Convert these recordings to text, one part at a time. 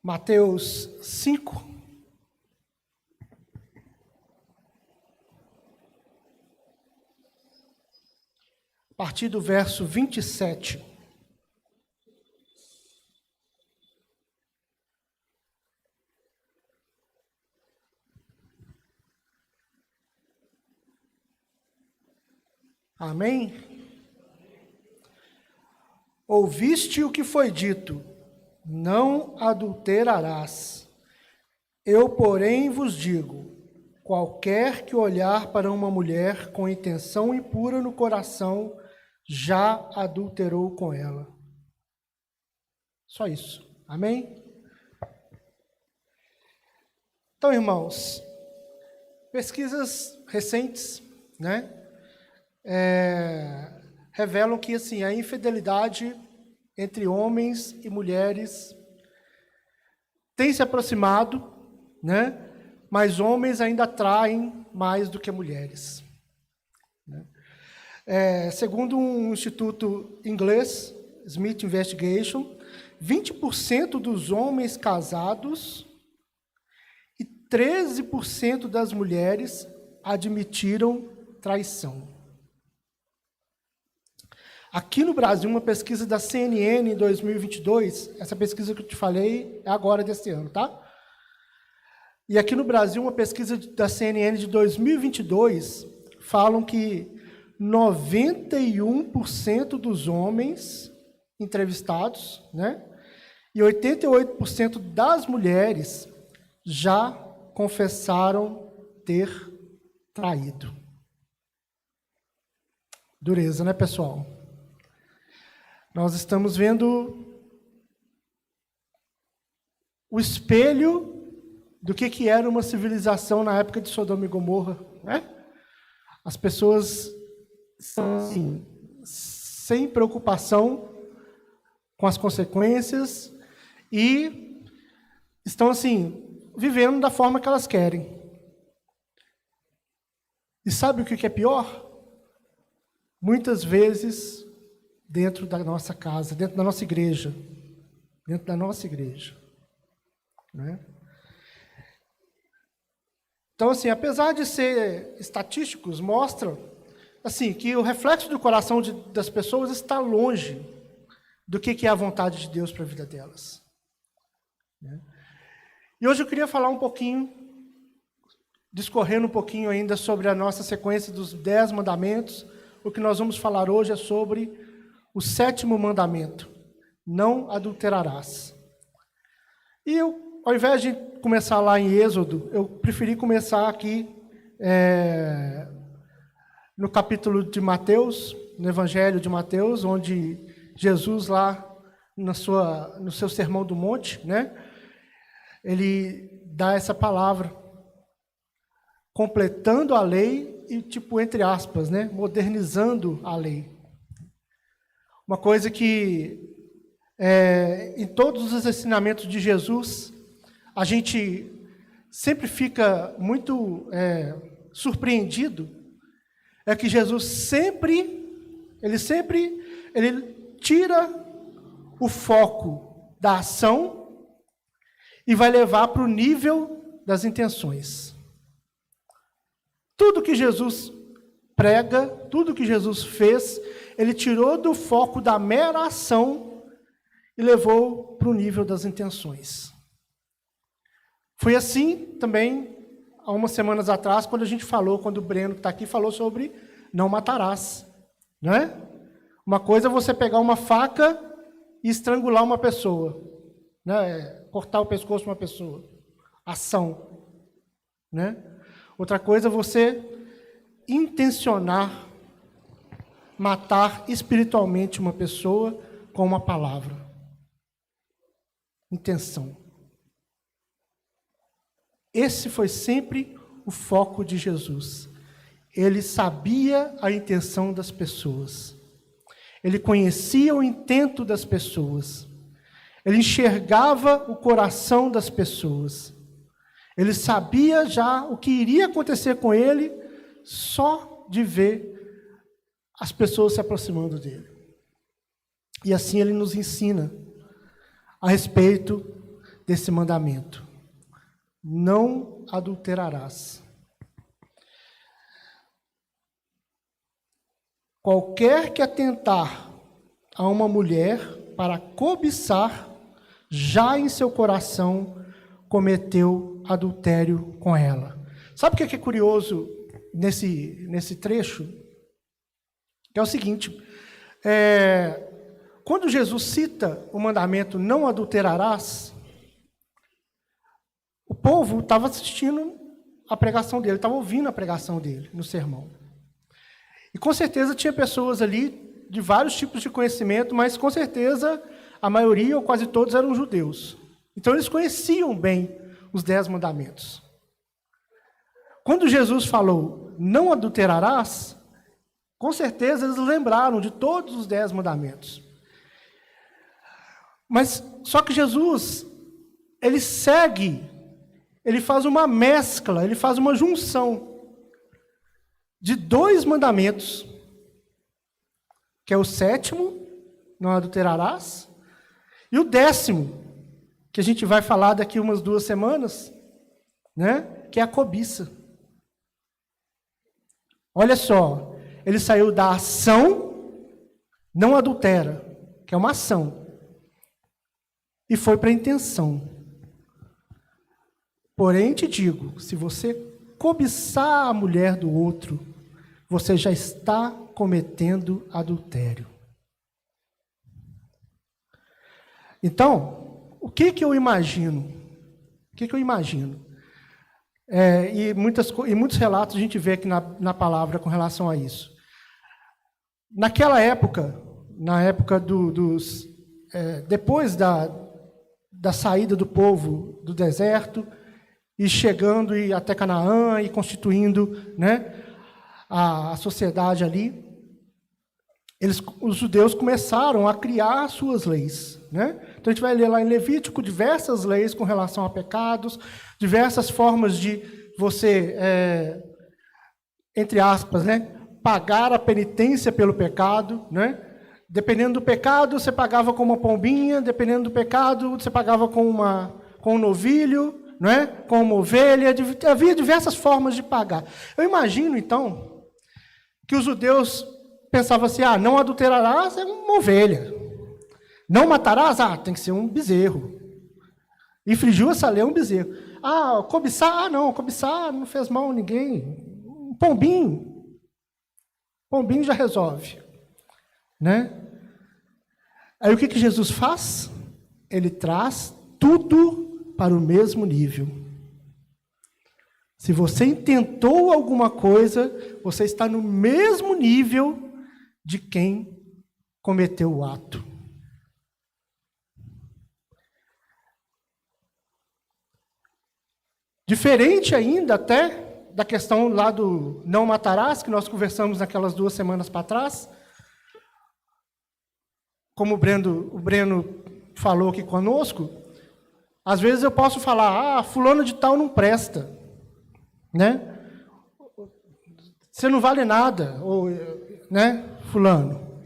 Mateus 5. A partir do verso 27. Amém? Ouviste o que foi dito, não adulterarás. Eu, porém, vos digo, qualquer que olhar para uma mulher com intenção impura no coração, já adulterou com ela. Só isso. Amém? Então, irmãos, pesquisas recentes, revelam que assim, a infidelidade entre homens e mulheres tem se aproximado, mas homens ainda atraem mais do que mulheres. Segundo um instituto inglês, Smith Investigation, 20% dos homens casados e 13% das mulheres admitiram traição. Aqui no Brasil, uma pesquisa da CNN em 2022, essa pesquisa que eu te falei é agora desse ano, tá? E aqui no Brasil, uma pesquisa da CNN de 2022, falam que 91% dos homens entrevistados, e 88% das mulheres já confessaram ter traído. Dureza, né, pessoal? Nós estamos vendo o espelho do que era uma civilização na época de Sodoma e Gomorra. As pessoas estão assim, sem preocupação com as consequências e estão assim, vivendo da forma que elas querem. E sabe o que é pior? Muitas vezes dentro da nossa casa, dentro da nossa igreja. Então, assim, apesar de ser estatísticos, mostram assim, que o reflexo do coração das pessoas está longe do que é a vontade de Deus para a vida delas. E hoje eu queria falar um pouquinho, discorrendo um pouquinho ainda sobre a nossa sequência dos 10 mandamentos. O que nós vamos falar hoje é sobre o 7º mandamento, não adulterarás. E eu, ao invés de começar lá em Êxodo, eu preferi começar aqui no capítulo de Mateus, no Evangelho de Mateus, onde Jesus lá no seu Sermão do Monte, ele dá essa palavra, completando a lei e, entre aspas, modernizando a lei. Uma coisa que, em todos os ensinamentos de Jesus, a gente sempre fica muito surpreendido, é que Jesus ele tira o foco da ação e vai levar para o nível das intenções. Tudo que Jesus prega, tudo que Jesus fez, ele tirou do foco da mera ação e levou para o nível das intenções. Foi assim também, há umas semanas atrás, quando o Breno, que está aqui, falou sobre não matarás. Uma coisa é você pegar uma faca e estrangular uma pessoa, cortar o pescoço de uma pessoa. Ação. Outra coisa é você intencionar matar espiritualmente uma pessoa com uma palavra. Intenção. Esse foi sempre o foco de Jesus. Ele sabia a intenção das pessoas. Ele conhecia o intento das pessoas. Ele enxergava o coração das pessoas. Ele sabia já o que iria acontecer com ele só de ver as pessoas se aproximando dele. E assim ele nos ensina a respeito desse mandamento: não adulterarás. Qualquer que atentar a uma mulher para cobiçar, já em seu coração cometeu adultério com ela. Sabe o que é curioso nesse trecho? Que é o seguinte: quando Jesus cita o mandamento não adulterarás, o povo estava assistindo a pregação dele, estava ouvindo a pregação dele no sermão. E com certeza tinha pessoas ali de vários tipos de conhecimento, mas com certeza a maioria ou quase todos eram judeus. Então eles conheciam bem os 10 mandamentos. Quando Jesus falou, não adulterarás, com certeza eles lembraram de todos os 10 mandamentos. Mas só que Jesus, ele faz uma mescla, ele faz uma junção de 2 mandamentos, que é o 7º, não adulterarás, e o 10º, que a gente vai falar daqui umas 2 semanas, né? Que é a cobiça. Olha só, ele saiu da ação, não adultera, que é uma ação, e foi para a intenção. Porém, te digo, se você cobiçar a mulher do outro, você já está cometendo adultério. Então, o que eu imagino? E muitos relatos a gente vê aqui na palavra com relação a isso. Naquela época, na época depois da saída do povo do deserto, e chegando até Canaã e constituindo, né, a sociedade ali, os judeus começaram a criar suas leis, né? Então a gente vai ler lá em Levítico diversas leis com relação a pecados, diversas formas de você, entre aspas, né, pagar a penitência pelo pecado, né? Dependendo do pecado, você pagava com uma pombinha, dependendo do pecado, você pagava com um novilho, não é? Com uma ovelha, havia diversas formas de pagar. Eu imagino, então, que os judeus pensavam assim, não adulterarás, é uma ovelha. Não matarás, tem que ser um bezerro. Infringiu essa lei, um bezerro. Cobiçar, cobiçar não fez mal a ninguém. Um pombinho. Pombinho já resolve. Né? Aí o que Jesus faz? Ele traz tudo para o mesmo nível. Se você intentou alguma coisa, você está no mesmo nível de quem cometeu o ato. Diferente ainda até da questão lá do não matarás, que nós conversamos naquelas 2 semanas para trás, como o Breno falou aqui conosco, às vezes eu posso falar, fulano de tal não presta, né? Você não vale nada, ou, né, fulano.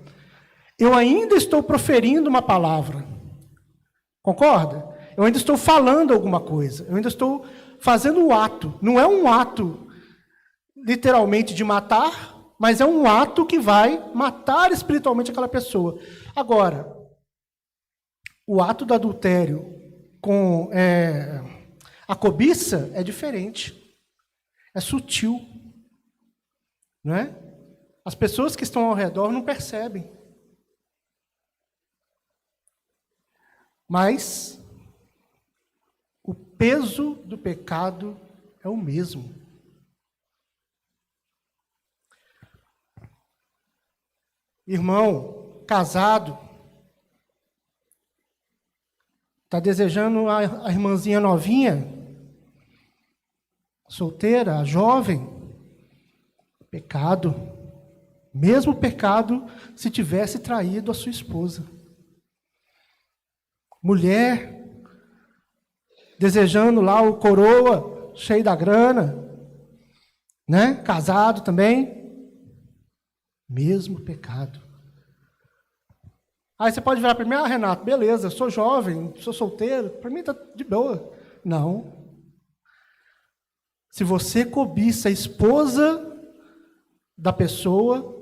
Eu ainda estou proferindo uma palavra, concorda? Eu ainda estou falando alguma coisa, eu ainda estou fazendo um ato. Não é um ato, literalmente, de matar, mas é um ato que vai matar espiritualmente aquela pessoa. Agora, o ato do adultério com a cobiça é diferente, é sutil, não é? As pessoas que estão ao redor não percebem, mas o peso do pecado é o mesmo. Irmão, casado, está desejando a irmãzinha novinha, solteira, a jovem, pecado. Mesmo pecado se tivesse traído a sua esposa. Mulher, desejando lá o coroa, cheio da grana, né? Casado também. Mesmo pecado. Aí você pode virar para mim, Renato, beleza, sou jovem, sou solteiro, para mim está de boa. Não. Se você cobiça a esposa da pessoa,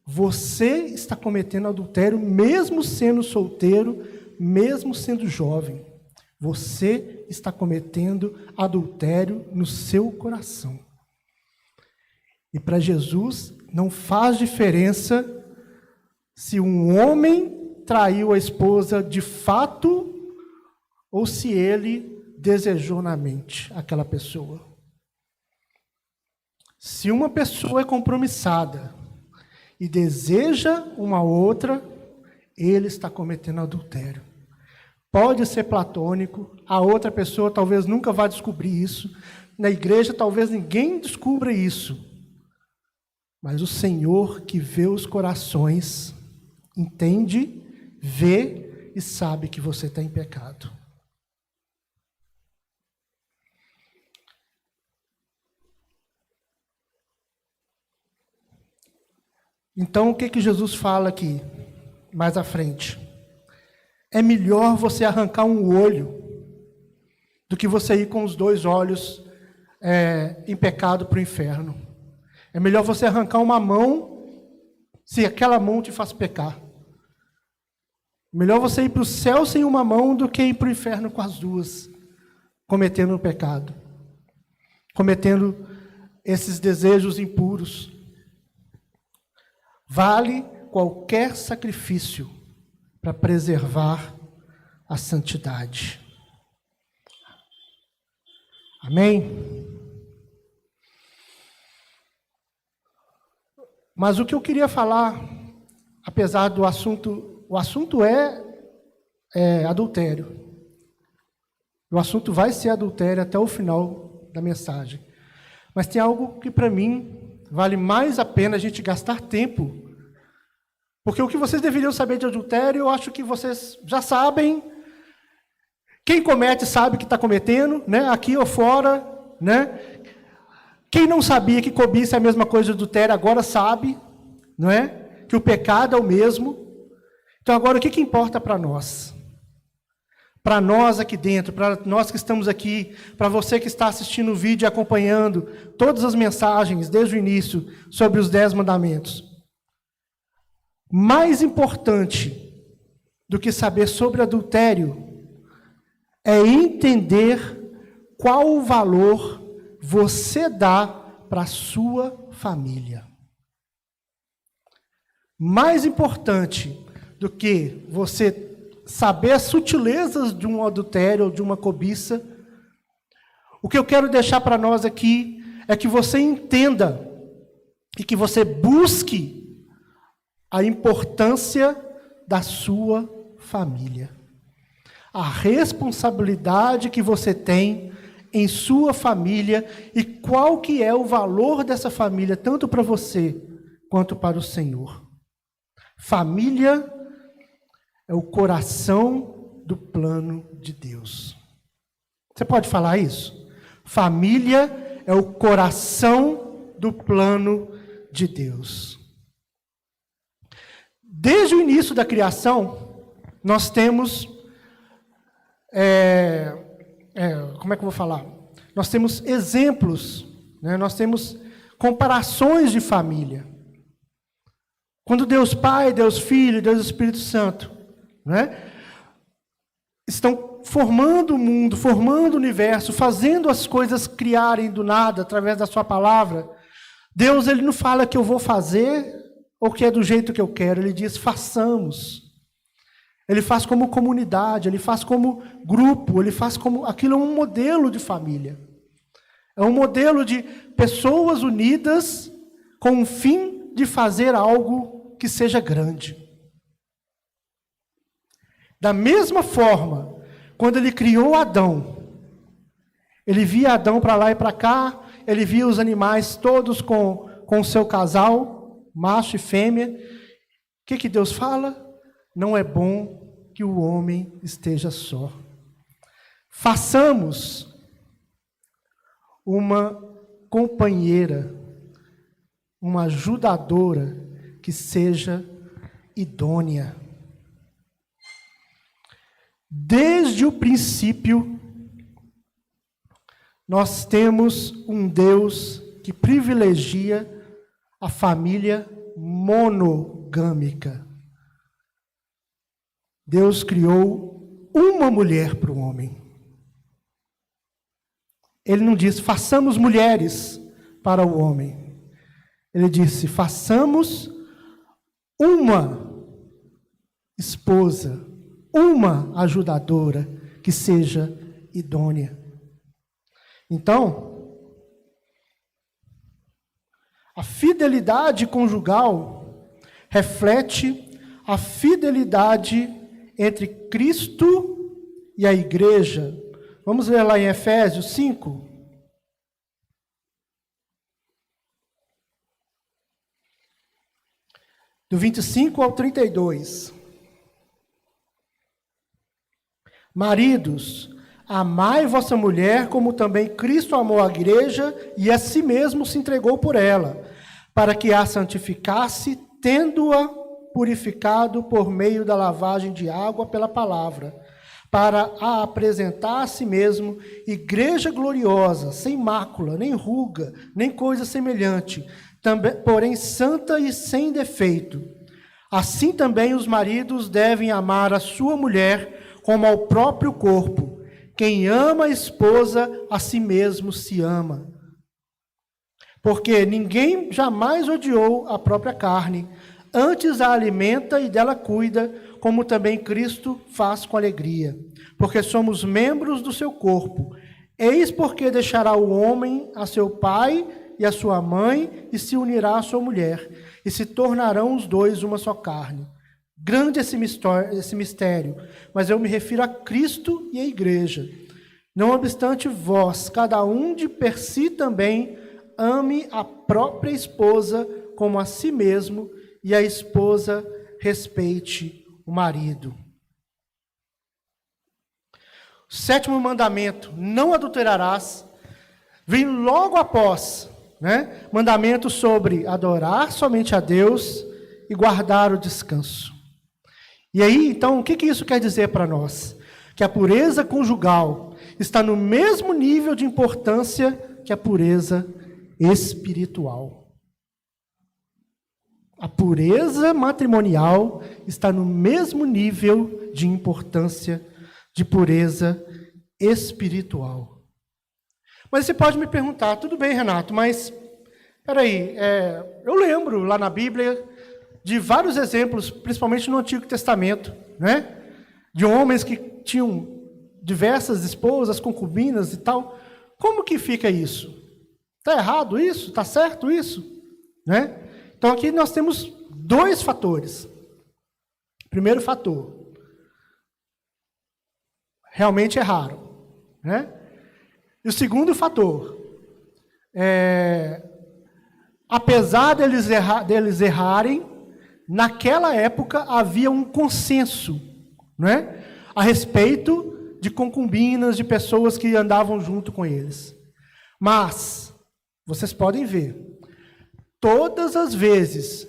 você está cometendo adultério, mesmo sendo solteiro, mesmo sendo jovem. Você está cometendo adultério no seu coração. E para Jesus não faz diferença se um homem traiu a esposa de fato ou se ele desejou na mente aquela pessoa. Se uma pessoa é compromissada e deseja uma outra, ele está cometendo adultério. Pode ser platônico, a outra pessoa talvez nunca vá descobrir isso, na igreja talvez ninguém descubra isso. Mas o Senhor que vê os corações, entende, vê e sabe que você está em pecado. Então, o que Jesus fala aqui, mais à frente? É melhor você arrancar um olho do que você ir com os 2 olhos em pecado para o inferno. É melhor você arrancar uma mão, se aquela mão te faz pecar. Melhor você ir para o céu sem uma mão do que ir para o inferno com as 2, cometendo um pecado, cometendo esses desejos impuros. Vale qualquer sacrifício para preservar a santidade. Amém? Mas o que eu queria falar, apesar do assunto, o assunto é adultério. O assunto vai ser adultério até o final da mensagem. Mas tem algo que para mim vale mais a pena a gente gastar tempo. Porque o que vocês deveriam saber de adultério, eu acho que vocês já sabem. Quem comete sabe que está cometendo, né? Aqui ou fora, né? Quem não sabia que cobiça é a mesma coisa de adultério, agora sabe, não é? Que o pecado é o mesmo. Então agora o que importa para nós? Para nós aqui dentro, para nós que estamos aqui, para você que está assistindo o vídeo e acompanhando todas as mensagens desde o início sobre os 10 mandamentos. Mais importante do que saber sobre adultério é entender qual o valor você dá para a sua família. Mais importante do que você saber as sutilezas de um adultério ou de uma cobiça, o que eu quero deixar para nós aqui é que você entenda e que você busque a importância da sua família. A responsabilidade que você tem em sua família e qual que é o valor dessa família, tanto para você quanto para o Senhor. Família é o coração do plano de Deus. Você pode falar isso? Família é o coração do plano de Deus. Desde o início da criação, nós temos... como é que eu vou falar? Nós temos exemplos, né? Nós temos comparações de família. Quando Deus Pai, Deus Filho, Deus Espírito Santo, né, estão formando o mundo, formando o universo, fazendo as coisas criarem do nada, através da sua palavra, Deus ele não fala que eu vou fazer ou que é do jeito que eu quero, ele diz façamos. Ele faz como comunidade, ele faz como grupo, ele faz como... Aquilo é um modelo de família. É um modelo de pessoas unidas com o fim de fazer algo que seja grande. Da mesma forma, quando ele criou Adão, ele via Adão para lá e para cá, ele via os animais todos com o seu casal, macho e fêmea. O que Deus fala? Não é bom que o homem esteja só. Façamos uma companheira, uma ajudadora que seja idônea. Desde o princípio, nós temos um Deus que privilegia a família monogâmica. Deus criou uma mulher para o homem. Ele não disse, façamos mulheres para o homem. Ele disse, façamos uma esposa, uma ajudadora que seja idônea. Então, a fidelidade conjugal reflete a fidelidade entre Cristo e a igreja. Vamos ler lá em Efésios 5. Do 25 ao 32. Maridos, amai vossa mulher, como também Cristo amou a igreja e a si mesmo se entregou por ela, para que a santificasse, tendo-a purificado por meio da lavagem de água pela palavra, para a apresentar a si mesmo igreja gloriosa, sem mácula, nem ruga, nem coisa semelhante, também, porém santa e sem defeito. Assim também os maridos devem amar a sua mulher como ao próprio corpo. Quem ama a esposa, a si mesmo se ama. Porque ninguém jamais odiou a própria carne, antes a alimenta e dela cuida, como também Cristo faz com alegria. Porque somos membros do seu corpo. Eis porque deixará o homem a seu pai e a sua mãe, e se unirá à sua mulher, e se tornarão os dois uma só carne. Grande esse mistério, mas eu me refiro a Cristo e a igreja. Não obstante vós, cada um de per si também, ame a própria esposa como a si mesmo, e a esposa respeite o marido. O 7º mandamento, não adulterarás, vem logo após, mandamento sobre adorar somente a Deus e guardar o descanso. E aí, então, o que isso quer dizer para nós? Que a pureza conjugal está no mesmo nível de importância que a pureza espiritual. A pureza matrimonial está no mesmo nível de importância de pureza espiritual. Mas você pode me perguntar, tudo bem, Renato, mas, peraí, eu lembro lá na Bíblia de vários exemplos, principalmente no Antigo Testamento, de homens que tinham diversas esposas, concubinas e tal. Como que fica isso? Está errado isso? Está certo isso? Então aqui nós temos 2 fatores. Primeiro fator, realmente é raro. E o segundo fator, apesar deles errarem, naquela época havia um consenso, a respeito de concubinas, de pessoas que andavam junto com eles. Mas, vocês podem ver, todas as vezes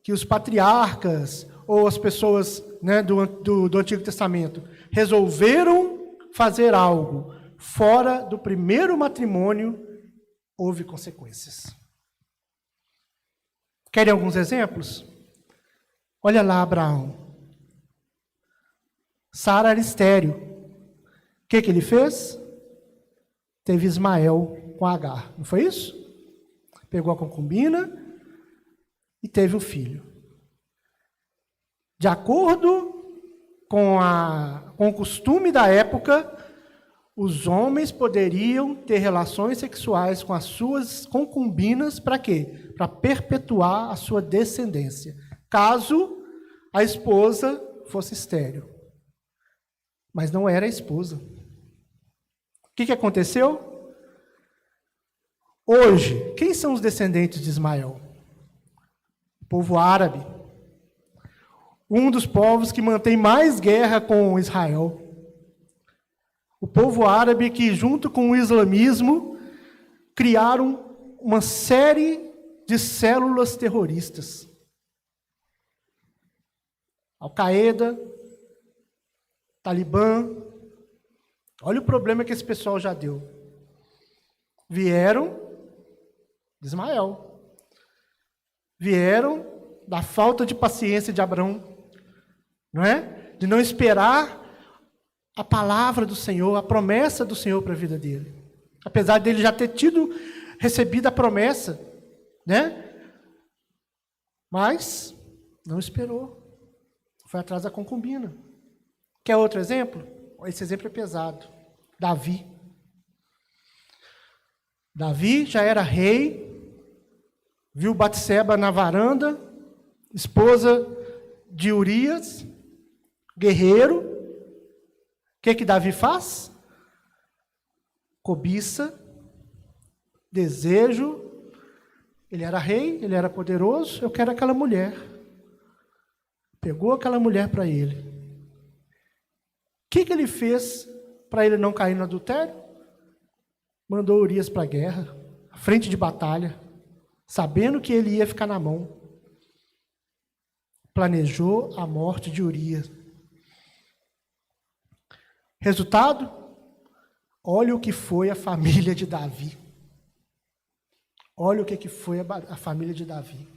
que os patriarcas ou as pessoas do Antigo Testamento resolveram fazer algo fora do primeiro matrimônio, houve consequências. Querem alguns exemplos? Olha lá Abraão. Sara era estéril. O que ele fez? Teve Ismael com Agar. Não foi isso? Pegou a concubina e teve um filho. De acordo com o costume da época, os homens poderiam ter relações sexuais com as suas concubinas para quê? Para perpetuar a sua descendência, caso a esposa fosse estéril. Mas não era a esposa. O que aconteceu? Hoje, quem são os descendentes de Ismael? O povo árabe. Um dos povos que mantém mais guerra com Israel. O povo árabe que, junto com o islamismo, criaram uma série de células terroristas. Al-Qaeda, Talibã. Olha o problema que esse pessoal já deu. Vieram de Ismael. Vieram da falta de paciência de Abraão, não é? De não esperar a palavra do Senhor, a promessa do Senhor para a vida dele. Apesar dele já ter recebido a promessa, né? Mas não esperou. Foi atrás da concubina. Quer outro exemplo? Esse exemplo é pesado. Davi. Davi já era rei, viu Batseba na varanda, esposa de Urias, guerreiro. O que Davi faz? Cobiça, desejo. Ele era rei, ele era poderoso, eu quero aquela mulher. Pegou aquela mulher para ele. O que ele fez para ele não cair no adultério? Mandou Urias para a guerra, à frente de batalha, sabendo que ele ia ficar na mão. Planejou a morte de Urias. Resultado? Olha o que foi a família de Davi. Olha o que foi a família de Davi.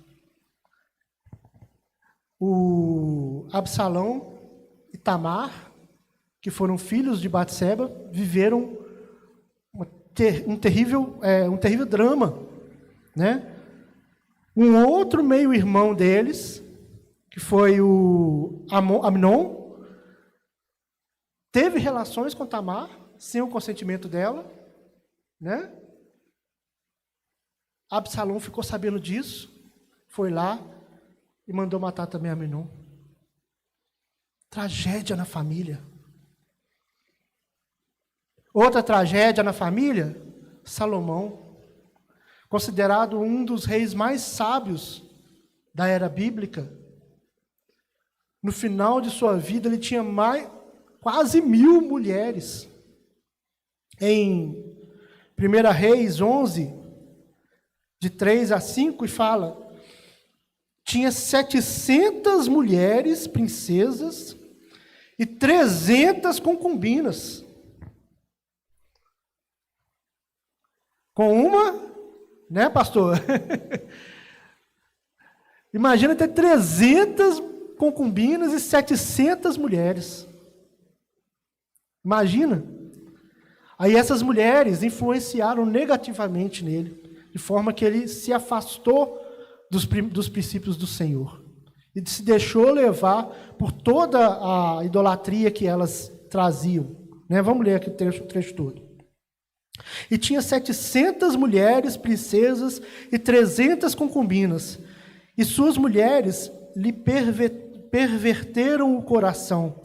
O Absalão e Tamar, que foram filhos de Batseba, viveram um terrível drama, né? Um outro meio-irmão deles, que foi o Amnon, teve relações com Tamar, sem o consentimento dela, né? Absalão ficou sabendo disso, foi lá e mandou matar também Amnon. Tragédia na família. Outra tragédia na família, Salomão, considerado um dos reis mais sábios da era bíblica. No final de sua vida, ele tinha quase 1000 mulheres. Em 1 Reis 11, de 3 a 5, e fala, tinha 700 mulheres, princesas, e 300 concubinas. Com uma, né, pastor? Imagina ter 300 concubinas e 700 mulheres. Imagina. Aí essas mulheres influenciaram negativamente nele, de forma que ele se afastou dos princípios do Senhor. E se deixou levar por toda a idolatria que elas traziam. Né? Vamos ler aqui o trecho todo. E tinha 700 mulheres, princesas, e 300 concubinas. E suas mulheres lhe perverteram o coração,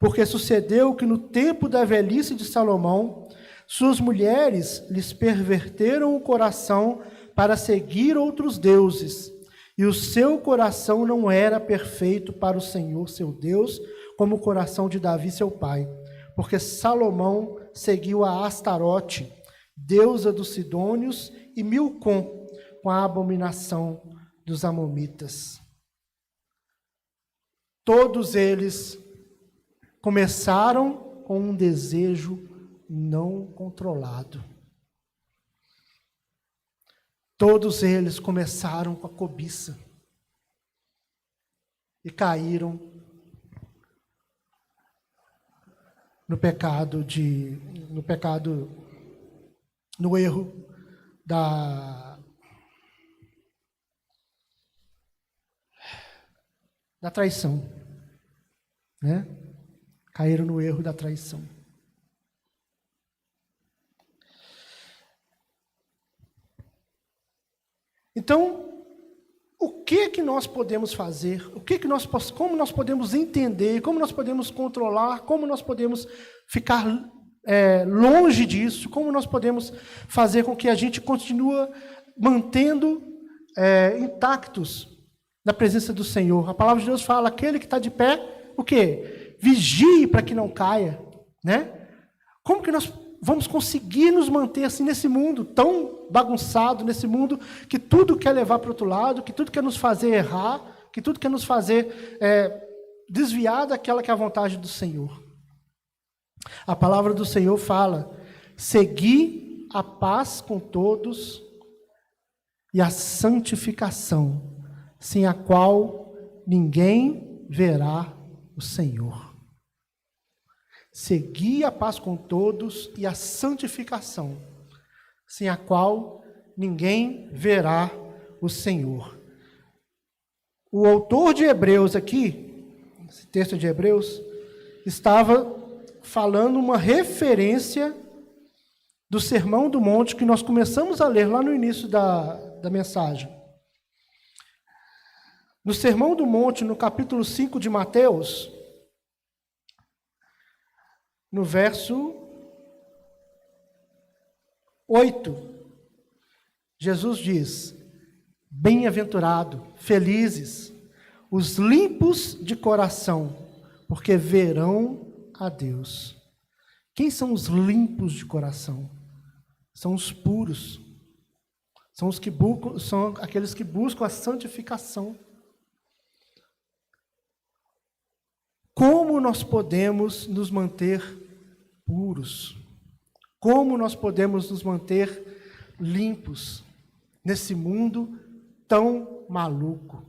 porque sucedeu que no tempo da velhice de Salomão, suas mulheres lhes perverteram o coração para seguir outros deuses, e o seu coração não era perfeito para o Senhor, seu Deus, como o coração de Davi, seu pai, porque Salomão seguiu a Astarote, deusa dos Sidônios, e Milcom, com a abominação dos Amonitas. Todos eles começaram com um desejo não controlado. Todos eles começaram com a cobiça e caíram no erro da traição, né? Caíram no erro da traição. Então, o que nós podemos fazer? Como nós podemos entender? Como nós podemos controlar? Como nós podemos ficar longe disso? Como nós podemos fazer com que a gente continue mantendo intactos na presença do Senhor? A palavra de Deus fala, aquele que está de pé, o quê? Vigie para que não caia, né? Como que nós vamos conseguir nos manter assim nesse mundo tão bagunçado, nesse mundo que tudo quer levar para o outro lado, que tudo quer nos fazer errar, que tudo quer nos fazer desviar daquela que é a vontade do Senhor? A palavra do Senhor fala: segui a paz com todos e a santificação, sem a qual ninguém verá o Senhor. Segui a paz com todos e a santificação, sem a qual ninguém verá o Senhor. O autor de Hebreus aqui, esse texto de Hebreus, estava falando uma referência do Sermão do Monte que nós começamos a ler lá no início da mensagem. No Sermão do Monte, no capítulo 5 de Mateus, no verso 8, Jesus diz: bem-aventurado, felizes, os limpos de coração, porque verão a Deus. Quem são os limpos de coração? São os puros. São aqueles que buscam a santificação. Como nós podemos nos manter puros? Como nós podemos nos manter limpos nesse mundo tão maluco?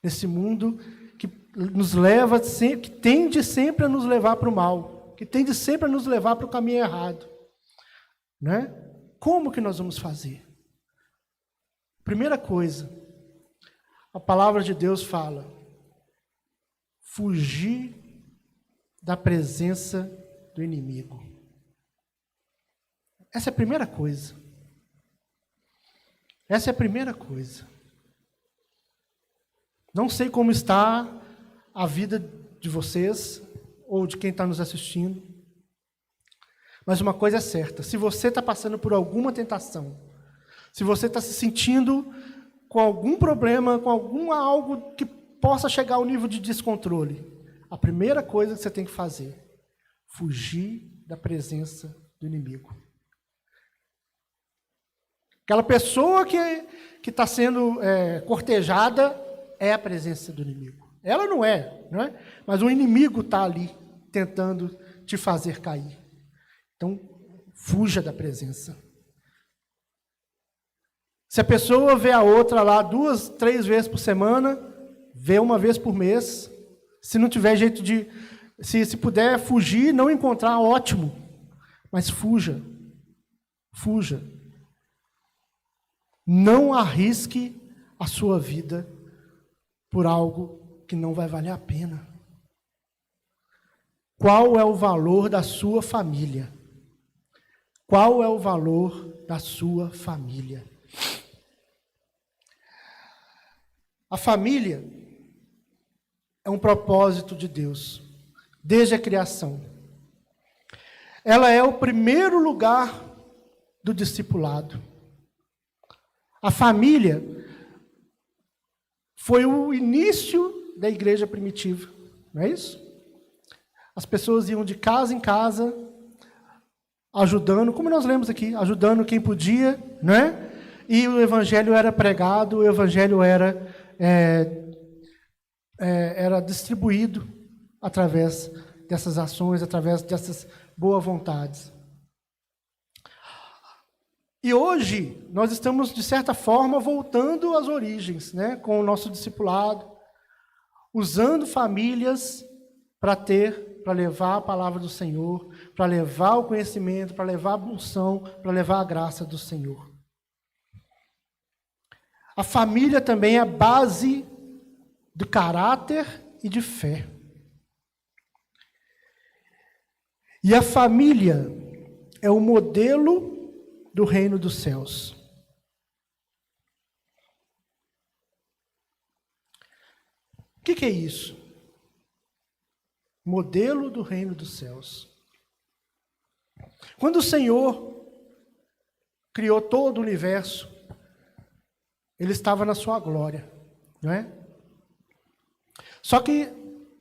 Nesse mundo que nos leva, que tende sempre a nos levar para o mal, que tende sempre a nos levar para o caminho errado, né? Como que nós vamos fazer? Primeira coisa, a palavra de Deus fala: fugir da presença do inimigo. Essa é a primeira coisa. Essa é a primeira coisa. Não sei como está a vida de vocês, ou de quem está nos assistindo, mas uma coisa é certa: se você está passando por alguma tentação, se você está se sentindo com algum problema, com algo que possa chegar ao nível de descontrole, a primeira coisa que você tem que fazer: fugir da presença do inimigo. Aquela pessoa que está sendo cortejada é a presença do inimigo. Ela não é, mas o inimigo está ali tentando te fazer cair. Então, fuja da presença. Se a pessoa vê a outra lá 2, 3 vezes por semana, vê uma vez por mês. Se não tiver jeito de... Se puder fugir, não encontrar, ótimo. Mas fuja. Fuja. Não arrisque a sua vida por algo que não vai valer a pena. Qual é o valor da sua família? Qual é o valor da sua família? A família é um propósito de Deus, desde a criação. Ela é o primeiro lugar do discipulado. A família foi o início da igreja primitiva, não é isso? As pessoas iam de casa em casa, ajudando, como nós lemos aqui, ajudando quem podia, não é? E o evangelho era pregado, o evangelho era distribuído através dessas ações, através dessas boas vontades. E hoje, nós estamos, de certa forma, voltando às origens, né, com o nosso discipulado, usando famílias para levar a palavra do Senhor, para levar o conhecimento, para levar a unção, para levar a graça do Senhor. A família também é a base do caráter e de fé. E a família é o modelo do reino dos céus. O que é isso? Modelo do reino dos céus. Quando o Senhor criou todo o universo, Ele estava na sua glória, não é? Só que,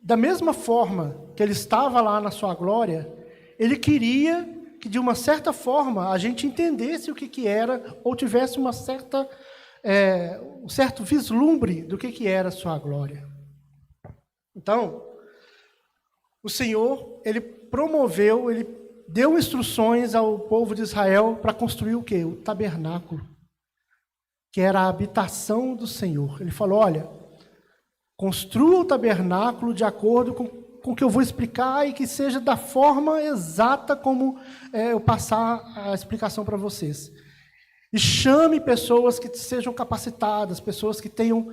da mesma forma que Ele estava lá na sua glória, Ele queria que, de uma certa forma, a gente entendesse o que era, ou tivesse um certo vislumbre do que era a sua glória. Então, o Senhor, Ele promoveu, ele deu instruções ao povo de Israel para construir o quê? O tabernáculo, que era a habitação do Senhor. Ele falou, olha, construa o tabernáculo de acordo com o que eu vou explicar e que seja da forma exata como eu passar a explicação para vocês. E chame pessoas que sejam capacitadas, pessoas que tenham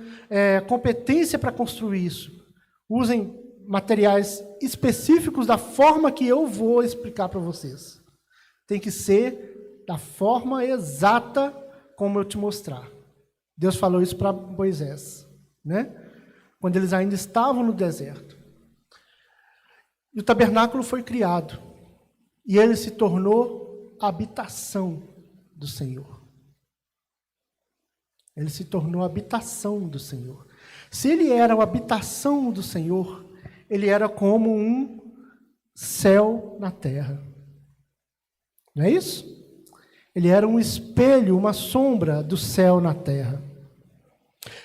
competência para construir isso. Usem materiais específicos da forma que eu vou explicar para vocês. Tem que ser da forma exata como eu te mostrar. Deus falou isso para Moisés, né? Quando eles ainda estavam no deserto. E o tabernáculo foi criado. E ele se tornou a habitação do Senhor. Ele se tornou a habitação do Senhor. Se ele era a habitação do Senhor, ele era como um céu na terra. Não é isso? Ele era um espelho, uma sombra do céu na terra.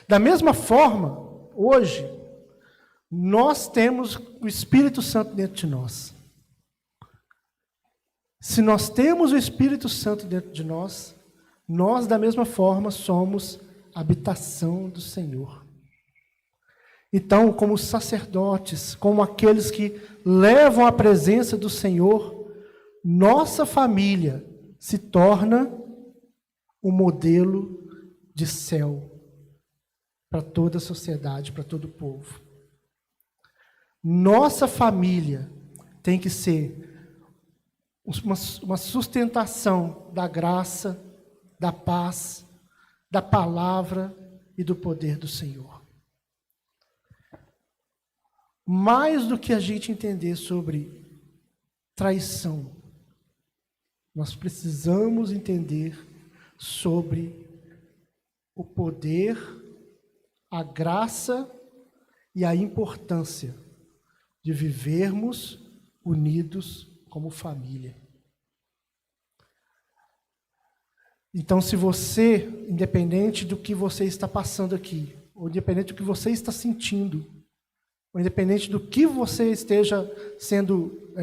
Da mesma forma, hoje, nós temos o Espírito Santo dentro de nós. Se nós temos o Espírito Santo dentro de nós, nós, da mesma forma, somos a habitação do Senhor. Então, como sacerdotes, como aqueles que levam a presença do Senhor, nossa família se torna um modelo de céu para toda a sociedade, para todo o povo. Nossa família tem que ser uma sustentação da graça, da paz, da palavra e do poder do Senhor. Mais do que a gente entender sobre traição, nós precisamos entender sobre o poder, a graça e a importância de vivermos unidos como família. Então, se você, independente do que você está passando aqui, ou independente do que você está sentindo, ou independente do que você esteja sendo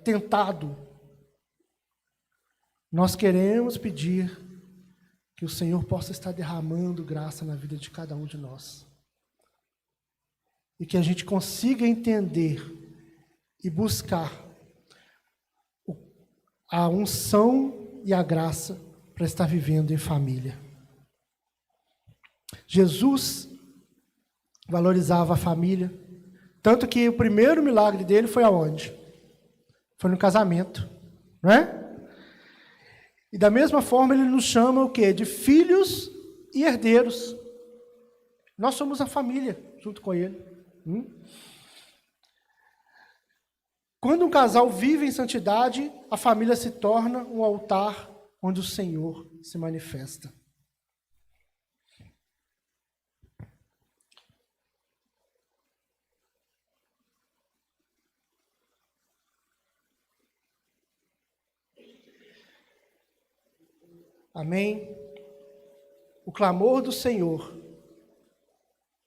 tentado, nós queremos pedir que o Senhor possa estar derramando graça na vida de cada um de nós. E que a gente consiga entender e buscar a unção e a graça para estar vivendo em família. Jesus valorizava a família, tanto que o primeiro milagre dele foi aonde? Foi no casamento, não é? E da mesma forma ele nos chama o quê? De filhos e herdeiros. Nós somos a família junto com ele. Quando um casal vive em santidade, a família se torna um altar onde o Senhor se manifesta. Amém? O clamor do Senhor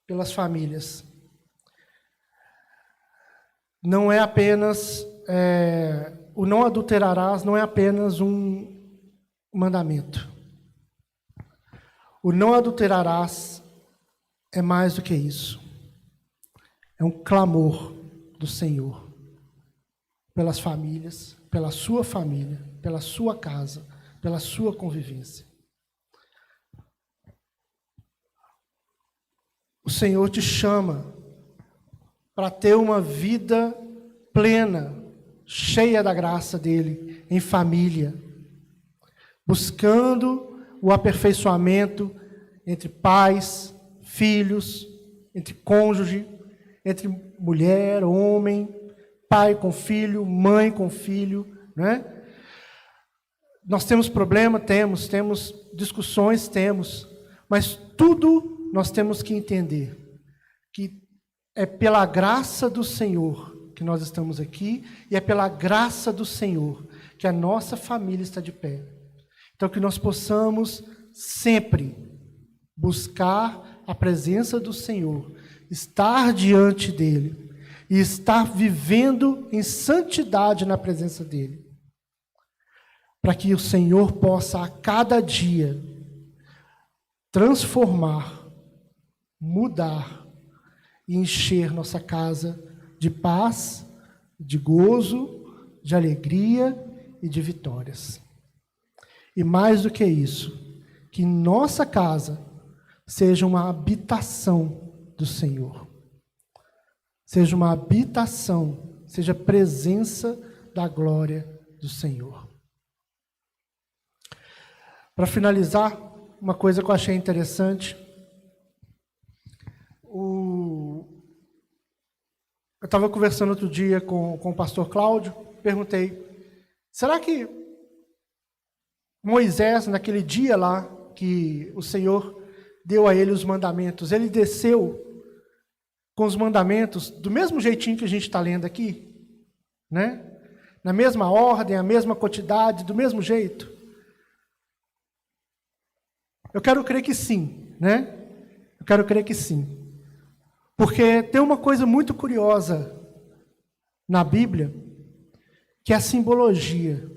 pelas famílias não é apenas, o não adulterarás não é apenas um mandamento. O não adulterarás é mais do que isso. É um clamor do Senhor pelas famílias, pela sua família, pela sua casa, pela sua convivência. O Senhor te chama para ter uma vida plena, cheia da graça dele, em família, buscando o aperfeiçoamento entre pais, filhos, entre cônjuge, entre mulher, homem, pai com filho, mãe com filho, né? Nós temos problema? Temos discussões? Temos, mas tudo nós temos que entender que é pela graça do Senhor que nós estamos aqui e é pela graça do Senhor que a nossa família está de pé. Então que nós possamos sempre buscar a presença do Senhor, estar diante dele e estar vivendo em santidade na presença dele, para que o Senhor possa a cada dia transformar, mudar e encher nossa casa de paz, de gozo, de alegria e de vitórias. E mais do que isso, que nossa casa seja uma habitação do Senhor. Seja uma habitação, seja presença da glória do Senhor. Para finalizar, uma coisa que eu achei interessante. Eu estava conversando outro dia com o pastor Cláudio, perguntei, será que Moisés, naquele dia lá, que o Senhor deu a ele os mandamentos, ele desceu com os mandamentos do mesmo jeitinho que a gente está lendo aqui? Né? Na mesma ordem, a mesma quantidade, do mesmo jeito? Eu quero crer que sim, né? Eu quero crer que sim. Porque tem uma coisa muito curiosa na Bíblia, que é a simbologia.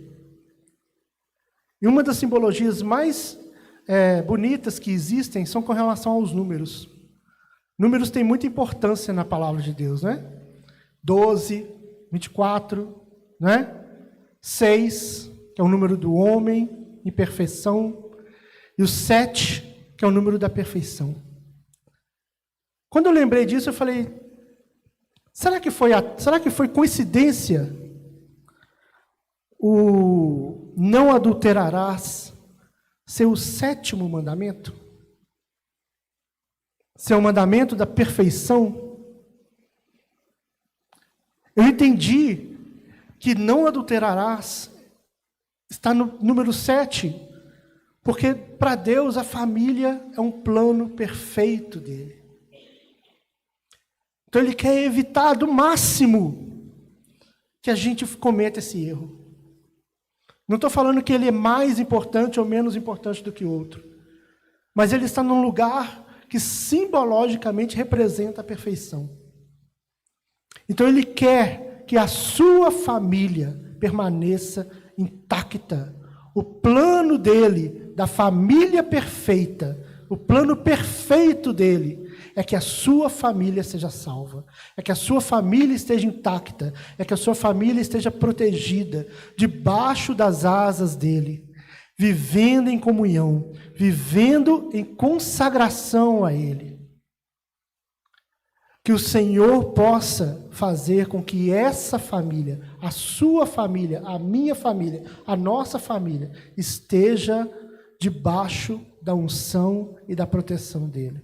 E uma das simbologias mais bonitas que existem são com relação aos números. Números têm muita importância na palavra de Deus, né? 12, 24, né? 6, que é o número do homem em perfeição, e o 7, que é o número da perfeição. Quando eu lembrei disso, eu falei, será que foi coincidência o não adulterarás ser o 7º mandamento? Ser o mandamento da perfeição? Eu entendi que não adulterarás está no número 7, porque para Deus a família é um plano perfeito dele. Então ele quer evitar do máximo que a gente cometa esse erro. Não estou falando que ele é mais importante ou menos importante do que outro, mas ele está num lugar que simbologicamente representa a perfeição. Então ele quer que a sua família permaneça intacta. O plano dele, da família perfeita, o plano perfeito dele, é que a sua família seja salva, é que a sua família esteja intacta, é que a sua família esteja protegida, debaixo das asas dele, vivendo em comunhão, vivendo em consagração a ele. Que o Senhor possa fazer com que essa família, a sua família, a minha família, a nossa família, esteja debaixo da unção e da proteção dele.